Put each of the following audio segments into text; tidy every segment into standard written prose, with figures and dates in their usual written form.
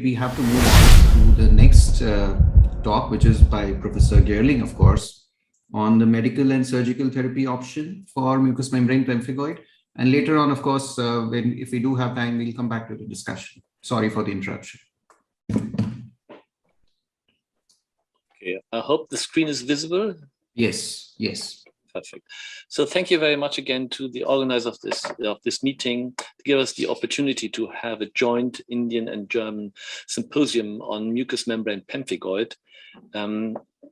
we have to move on to the next talk, which is by Professor Geerling, of course, on the medical and surgical therapy option for mucous membrane pemphigoid. And later on, of course, if we do have time, we'll come back to the discussion. Sorry for the interruption. Okay, I hope the screen is visible. Yes, yes. Perfect. So thank you very much again to the organizer of this meeting to give us the opportunity to have a joint Indian and German symposium on mucous membrane pemphigoid.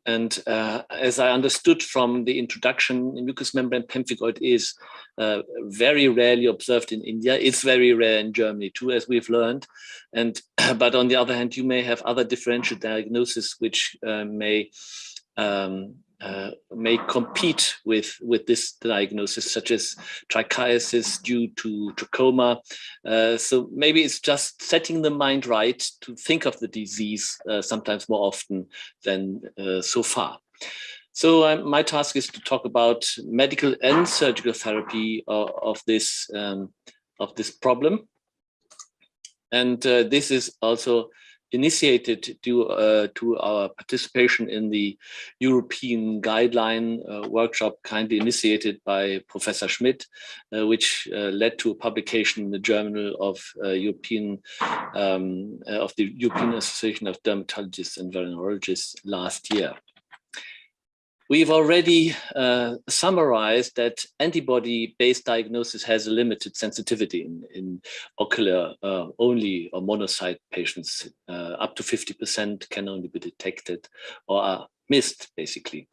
As I understood from the introduction, mucous membrane pemphigoid is very rarely observed in India. It's very rare in Germany too, as we've learned. But on the other hand, you may have other differential diagnoses which may compete with this diagnosis, such as trichiasis due to glaucoma. So maybe it's just setting the mind right to think of the disease sometimes more often than so far. So my task is to talk about medical and surgical therapy of this problem. And this is also initiated due to our participation in the European guideline workshop kindly initiated by Professor Schmidt, which led to a publication in the Journal of the European Association of Dermatologists and Venereologists last year. We've already summarized that antibody-based diagnosis has a limited sensitivity in ocular only or monocyte patients. Up to 50% can only be detected or are missed, basically.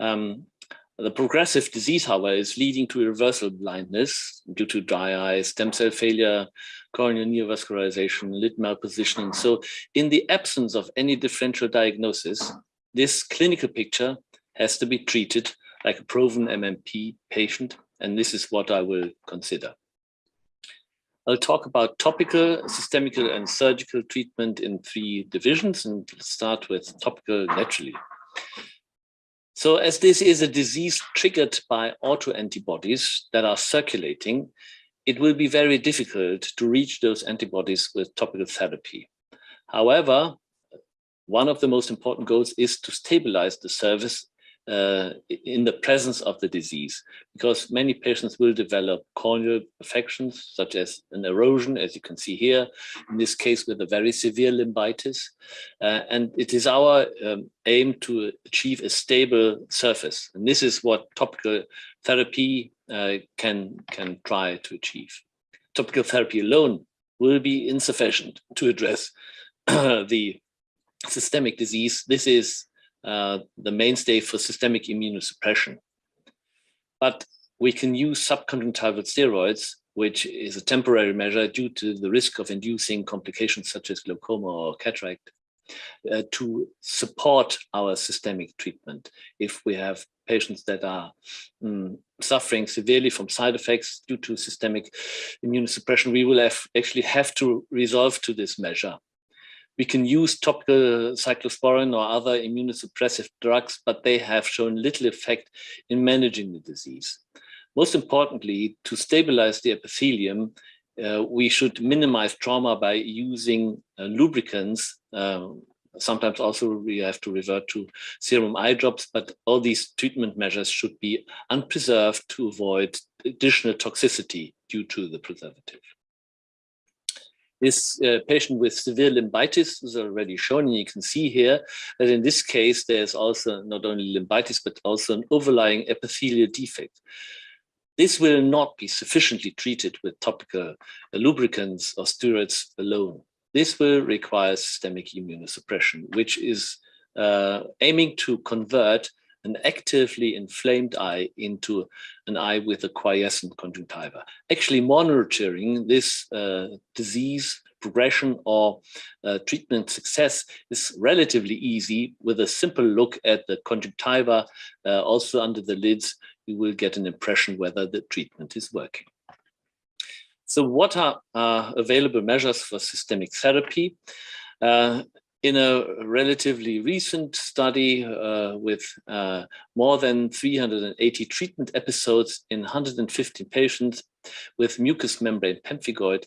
The progressive disease, however, is leading to irreversible blindness due to dry eye, stem cell failure, corneal neovascularization, lid malpositioning. So in the absence of any differential diagnosis, this clinical picture has to be treated like a proven MMP patient, and this is what I will consider. I'll talk about topical, systemical, and surgical treatment in 3 divisions, and start with topical naturally. So as this is a disease triggered by autoantibodies that are circulating, it will be very difficult to reach those antibodies with topical therapy. However, one of the most important goals is to stabilize the surface in the presence of the disease, because many patients will develop corneal affections such as an erosion, as you can see here, in this case with a very severe limbitis. And it is our aim to achieve a stable surface. And this is what topical therapy can try to achieve. Topical therapy alone will be insufficient to address the systemic disease. This is the mainstay for systemic immunosuppression. But we can use subconjunctival steroids, which is a temporary measure due to the risk of inducing complications such as glaucoma or cataract, to support our systemic treatment. If we have patients that are suffering severely from side effects due to systemic immunosuppression, we will actually have to resort to this measure. We can use topical cyclosporin or other immunosuppressive drugs, but they have shown little effect in managing the disease. Most importantly, to stabilize the epithelium, we should minimize trauma by using lubricants. Sometimes also we have to revert to serum eye drops, but all these treatment measures should be unpreserved to avoid additional toxicity due to the preservative. This patient with severe limbitis is already shown, and you can see here that in this case, there's also not only limbitis, but also an overlying epithelial defect. This will not be sufficiently treated with topical lubricants or steroids alone. This will require systemic immunosuppression, which is aiming to convert an actively inflamed eye into an eye with a quiescent conjunctiva. Actually monitoring this disease progression or treatment success is relatively easy. With a simple look at the conjunctiva, also under the lids, you will get an impression whether the treatment is working. So what are available measures for systemic therapy? In a relatively recent study with more than 380 treatment episodes in 115 patients with mucous membrane pemphigoid,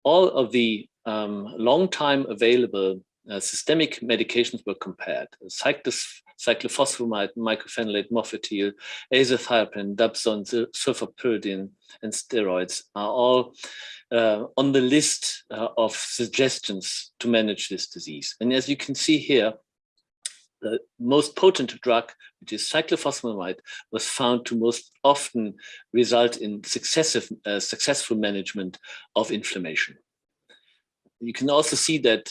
all of the long time available systemic medications were compared. Cyclophosphamide, mycophenolate mofetil, azathioprine, dapsone, sulfapyridine, and steroids are all on the list of suggestions to manage this disease. And as you can see here, the most potent drug, which is cyclophosphamide, was found to most often result in successful management of inflammation. You can also see that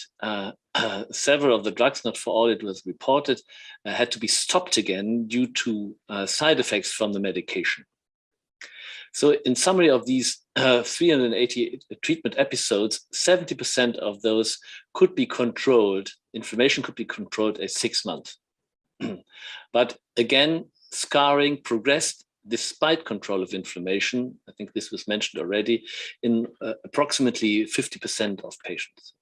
several of the drugs, not for all it was reported, had to be stopped again due to side effects from the medication. So in summary of these 380 treatment episodes, 70% of those could be controlled, inflammation could be controlled at 6 months. But again, scarring progressed despite control of inflammation. I think this was mentioned already, in approximately 50% of patients.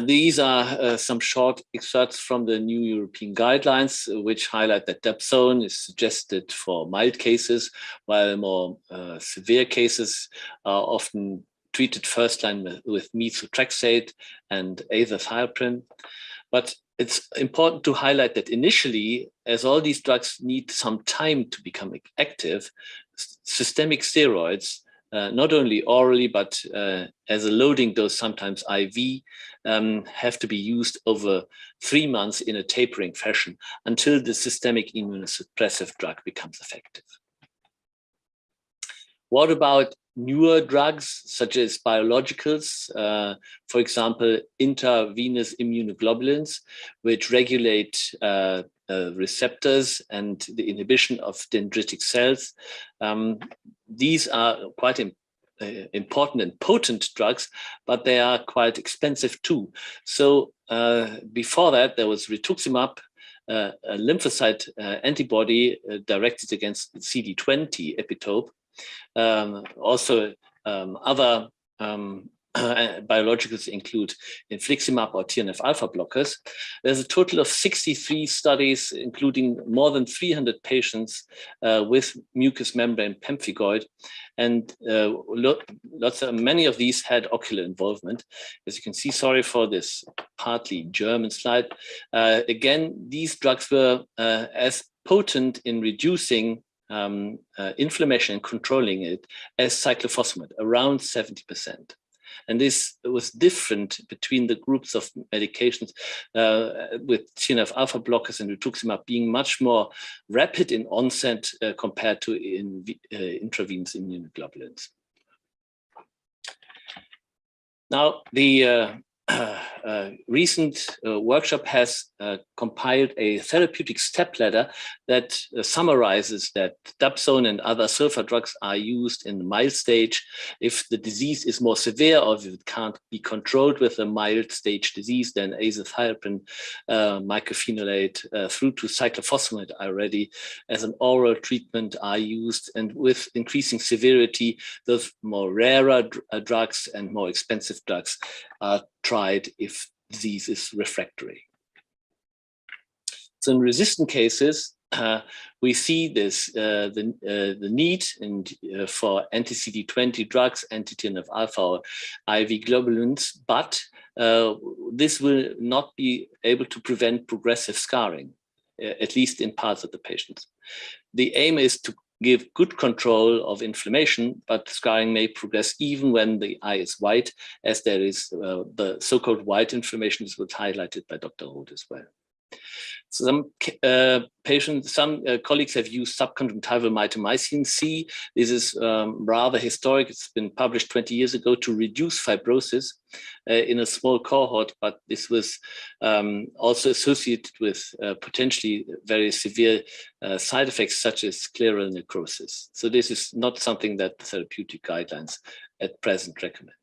These are some short excerpts from the new European guidelines, which highlight that dapsone is suggested for mild cases, while more severe cases are often treated first line with methotrexate and azathioprine. But it's important to highlight that initially, as all these drugs need some time to become active, systemic steroids, not only orally, but as a loading dose, sometimes IV, have to be used over 3 months in a tapering fashion until the systemic immunosuppressive drug becomes effective. What about newer drugs, such as biologicals, for example, intravenous immunoglobulins, which regulate receptors and the inhibition of dendritic cells? These are quite important and potent drugs, but they are quite expensive too. So before that, there was rituximab, a lymphocyte antibody directed against the CD20 epitope. Also, other biologicals include infliximab or TNF-alpha blockers. There's a total of 63 studies, including more than 300 patients with mucous membrane pemphigoid, and many of these had ocular involvement. As you can see, sorry for this partly German slide. Again, these drugs were as potent in reducing inflammation and controlling it as cyclophosphamide, around 70%. And this was different between the groups of medications, with TNF-alpha blockers and rituximab being much more rapid in onset compared to intravenous immunoglobulins. Now, the recent workshop has compiled a therapeutic stepladder that summarizes that dapsone and other sulfa drugs are used in the mild stage if the disease is more severe, or if it can't be controlled with a mild stage disease, then azathioprine, mycophenolate through to cyclophosphamide already as an oral treatment are used, and with increasing severity, those more rarer drugs and more expensive drugs are tried if disease is refractory. So in resistant cases, we see this the need for anti-CD20 drugs, anti-TNF-alpha or IV globulins, but this will not be able to prevent progressive scarring, at least in parts of the patients. The aim is to give good control of inflammation, but scarring may progress even when the eye is white, as there is the so-called white inflammation, is highlighted by Dr. Roth as well. Some colleagues have used subconjunctival mitomycin C. This is rather historic. It's been published 20 years ago to reduce fibrosis in a small cohort, but this was also associated with potentially very severe side effects such as scleral necrosis. So this is not something that the therapeutic guidelines at present recommend.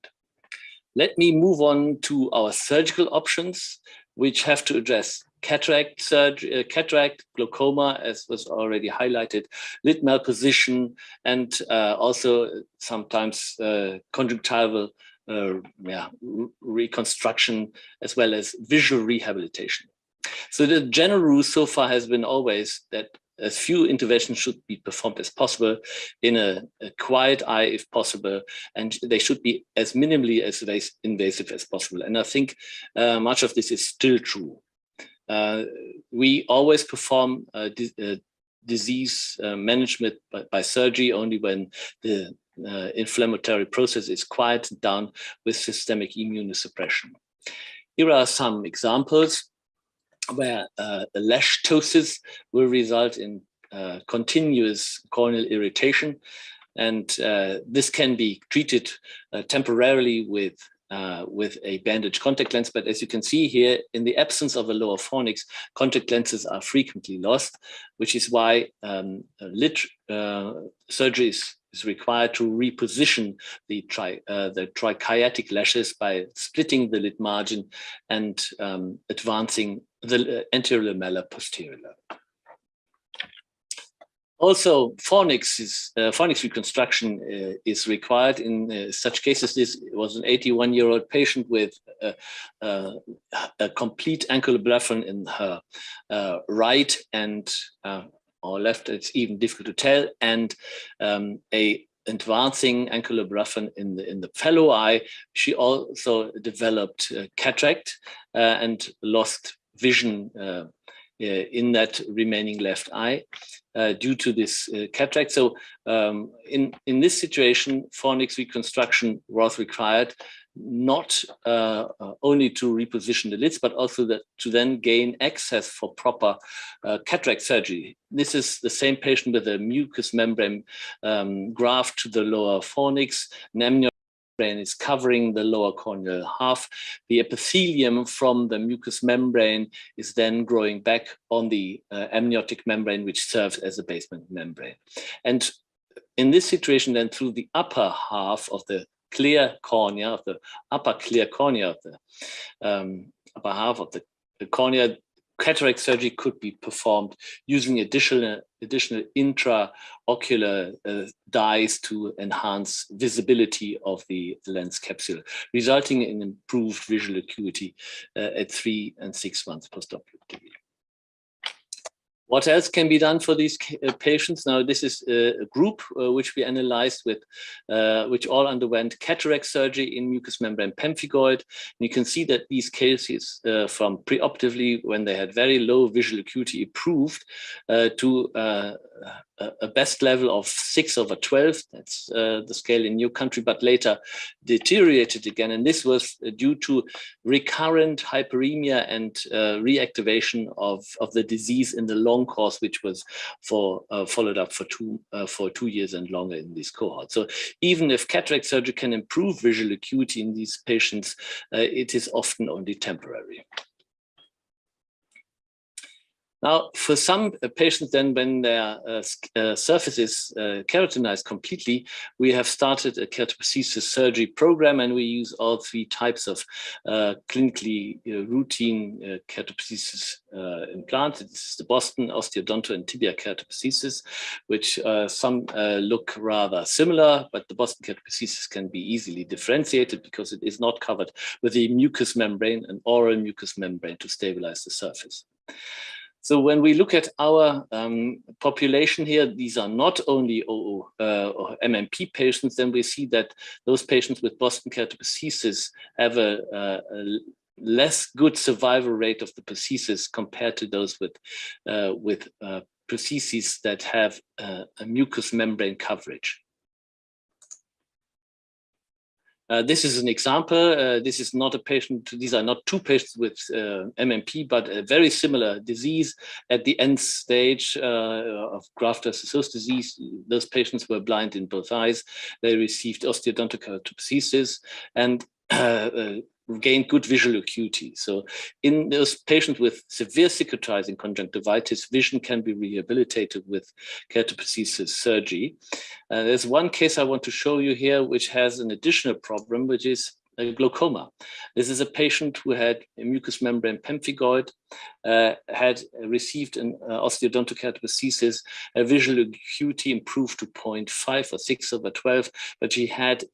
Let me move on to our surgical options, which have to address cataract surgery, cataract, glaucoma, as was already highlighted, lid malposition, and also sometimes conjunctival reconstruction, as well as visual rehabilitation. So the general rule so far has been always that as few interventions should be performed as possible in a quiet eye if possible, and they should be as minimally as invasive as possible. And I think much of this is still true. We always perform disease management by surgery only when the inflammatory process is quieted down with systemic immunosuppression. Here are some examples where a lash ptosis will result in continuous corneal irritation, and this can be treated temporarily with a bandage contact lens. But as you can see here, in the absence of a lower fornix, contact lenses are frequently lost, which is why surgery is required to reposition the trichiatic lashes by splitting the lid margin and advancing the anterior lamellar posterior. Also, fornix reconstruction is required in such cases. This was an 81-year-old patient with a complete ankyloblaphon in her right and or left, it's even difficult to tell, and a advancing ankyloblaphon in the fellow eye. She also developed cataract and lost vision in that remaining left eye due to this cataract. So in this situation, fornix reconstruction was required, not only to reposition the lids, but also to then gain access for proper cataract surgery. This is the same patient with a mucous membrane graft to the lower fornix. An amniotic membrane is covering the lower corneal half. The epithelium from the mucous membrane is then growing back on the amniotic membrane, which serves as a basement membrane. And in this situation, then through the upper half of the clear cornea, of the upper clear cornea, of the upper half of the cornea, cataract surgery could be performed using additional intraocular dyes to enhance visibility of the lens capsule, resulting in improved visual acuity at 3 and 6 months postoperatively. What else can be done for these patients? Now, this is a group which we analyzed with, which all underwent cataract surgery in mucous membrane pemphigoid. And you can see that these cases from preoperatively, when they had very low visual acuity, improved to a best level of 6/12. That's the scale in your country, but later deteriorated again. And this was due to recurrent hyperemia and reactivation of the disease in the long course, which was followed up for 2 years and longer in this cohort. So even if cataract surgery can improve visual acuity in these patients, it is often only temporary. Now, for some patients, then, when their surface is keratinized completely, we have started a keratoprosthesis surgery program, and we use all 3 types of clinically routine keratoprosthesis implants. This is the Boston, osteodonto, and tibia keratoprosthesis, which some look rather similar, but the Boston keratoprosthesis can be easily differentiated because it is not covered with a mucous membrane, an oral mucous membrane, to stabilize the surface. So when we look at our population here, these are not only MMP patients, then we see that those patients with Boston keratoprosthesis have a less good survival rate of the prosthesis compared to those with prostheses that have a mucous membrane coverage. This is an example. This is not a patient. These are not 2 patients with MMP, but a very similar disease at the end stage of graft-versus-host disease. Those patients were blind in both eyes. They received osteodontokeratoprosthesis and gained good visual acuity. So in those patients with severe cicatrizing conjunctivitis, vision can be rehabilitated with keratoprosthesis surgery. There's one case I want to show you here, which has an additional problem, which is glaucoma. This is a patient who had a mucous membrane pemphigoid, had received an osteodontokeratoprosthesis. Visual acuity improved to 0.5 or 6/12, but she had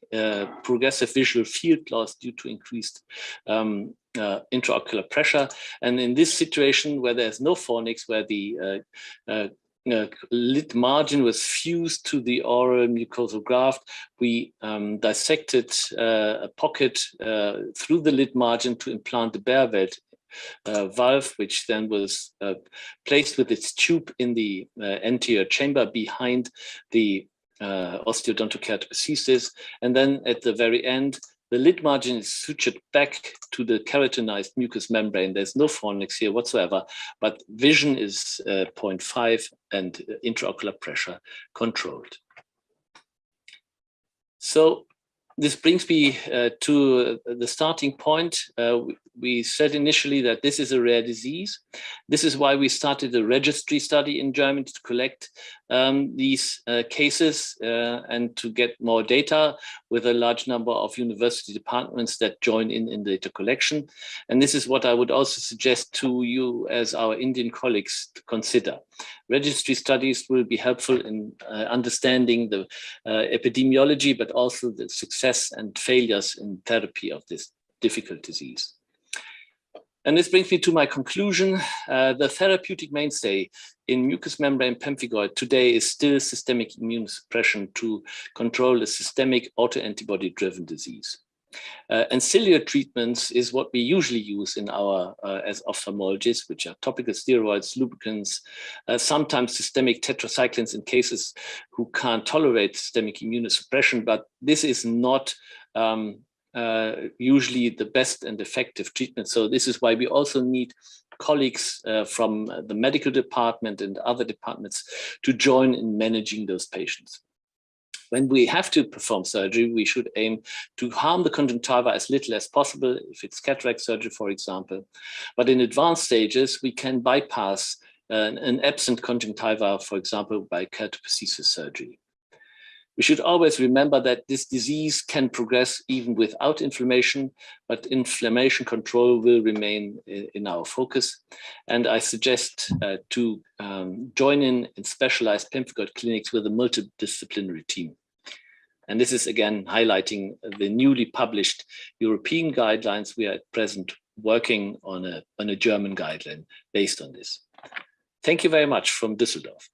progressive visual field loss due to increased intraocular pressure. And in this situation, where there's no fornix, where the lid margin was fused to the oral mucosal graft, we dissected a pocket through the lid margin to implant the Behrwelt valve, which then was placed with its tube in the anterior chamber behind the osteodontokeratoprosthesis. And then at the very end, the lid margin is sutured back to the keratinized mucous membrane. There's no fornix here whatsoever, but vision is 0.5 and intraocular pressure controlled. So this brings me to the starting point. We said initially that this is a rare disease. This is why we started a registry study in Germany to collect these cases and to get more data with a large number of university departments that join in data collection. And this is what I would also suggest to you as our Indian colleagues to consider. Registry studies will be helpful in understanding the epidemiology, but also the success and failures in therapy of this difficult disease. And this brings me to my conclusion. The therapeutic mainstay in mucous membrane pemphigoid today is still systemic immunosuppression to control a systemic autoantibody-driven disease. Ancillary treatments is what we usually use in our as ophthalmologists, which are topical steroids, lubricants, sometimes systemic tetracyclines in cases who can't tolerate systemic immunosuppression, but this is not usually the best and effective treatment. So this is why we also need colleagues from the medical department and other departments to join in managing those patients. When we have to perform surgery, we should aim to harm the conjunctiva as little as possible, if it's cataract surgery, for example. But in advanced stages, we can bypass an absent conjunctiva, for example, by keratoprosthesis surgery. We should always remember that this disease can progress even without inflammation, but inflammation control will remain in our focus. And I suggest to join in specialized pemphigoid clinics with a multidisciplinary team. And this is again highlighting the newly published European guidelines. We are at present working on a German guideline based on this. Thank you very much from Düsseldorf.